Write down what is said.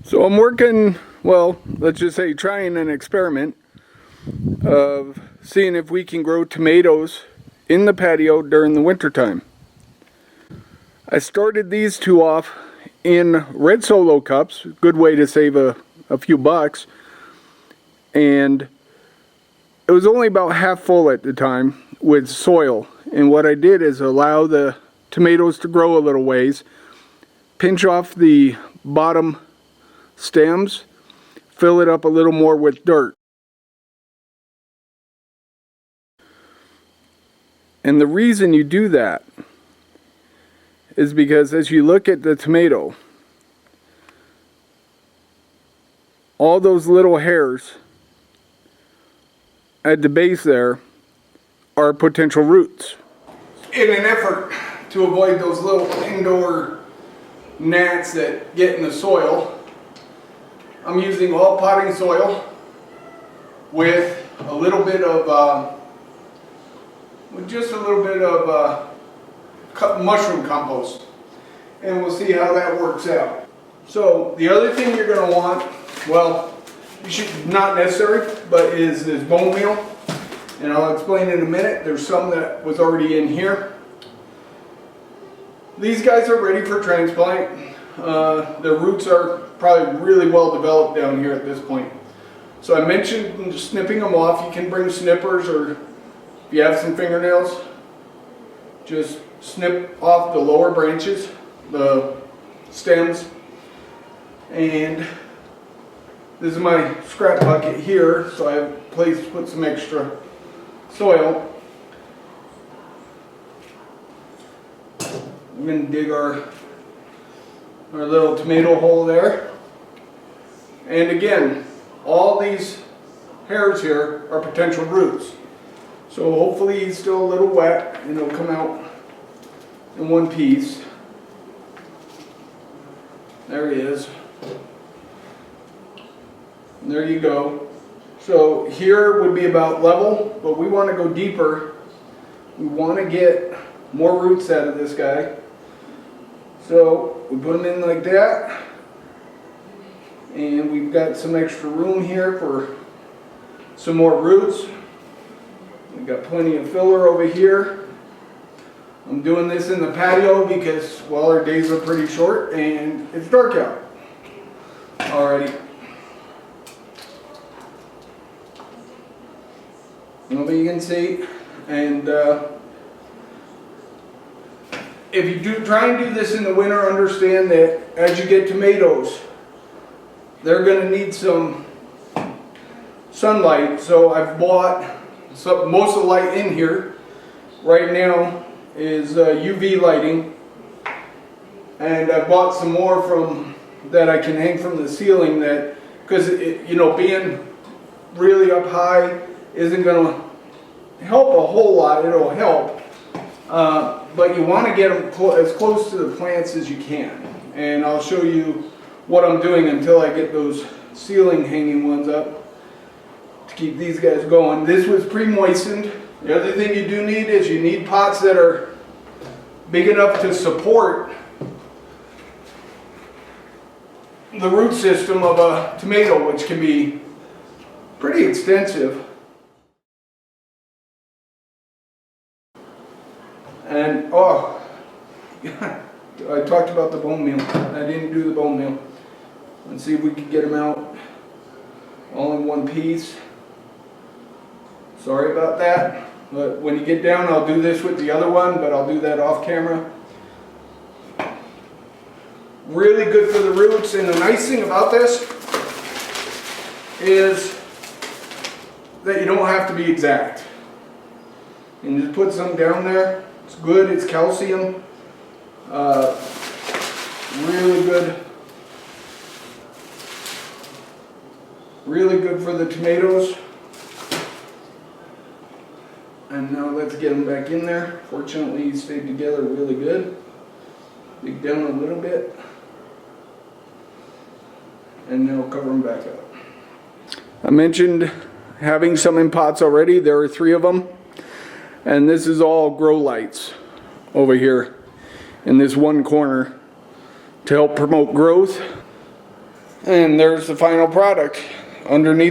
So I'm working, well, let's just say trying an experiment of seeing if we can grow tomatoes in the patio during the winter time. I started these two off in red Solo cups, good way to save a few bucks, and it was only about half full at the time with soil. And what I did is allow the tomatoes to grow a little ways, pinch off the bottom stems, fill it up a little more with dirt. And the reason you do that is because as you look at the tomato, all those little hairs at the base there are potential roots. In an effort to avoid those little indoor gnats that get in the soil, I'm using all potting soil with a little bit of, mushroom compost, and we'll see how that works out. So the other thing you're going to want, well, you should not necessary, but is bone meal, and I'll explain in a minute. There's some that was already in here. These guys are ready for transplant. Their roots are probably really well developed down here at this point. So I mentioned snipping them off. You can bring snippers, or if you have some fingernails, just snip off the lower branches, the stems. And this is my scrap bucket here, so I have a place to put some extra soil. I'm going to dig our little tomato hole there. And again, all these hairs here are potential roots. So hopefully he's still a little wet and it'll come out in one piece. There he is. And there you go. So here would be about level, but we want to go deeper. We want to get more roots out of this guy. So we put them in like that, and we've got some extra room here for some more roots. We've got plenty of filler over here. I'm doing this in the patio because, well, our days are pretty short and it's dark out already. Nobody can see. And if you do try and do this in the winter, understand that as you get tomatoes, they're going to need some sunlight. So I've bought most of the light in here right now is UV lighting, and I bought some more from that I can hang from the ceiling, that because being really up high isn't going to help a whole lot. It'll help, but you want to get them as close to the plants as you can, and I'll show you what I'm doing until I get those ceiling hanging ones up to keep these guys going. This was pre-moistened. The other thing you do need is you need pots that are big enough to support the root system of a tomato, which can be pretty extensive. And oh, I talked about the bone meal. I didn't do the bone meal. Let's see if we can get them out all in one piece. Sorry about that. But when you get down, I'll do this with the other one, but I'll do that off camera. Really good for the roots, and the nice thing about this is that you don't have to be exact. And just put some down there. It's good, it's calcium. Really good. Really good for the tomatoes. And now let's get them back in there. Fortunately, he stayed together really good. Dig down a little bit. And now cover them back up. I mentioned having some in pots already. There are 3 of them. And this is all grow lights over here in this one corner to help promote growth. And there's the final product underneath.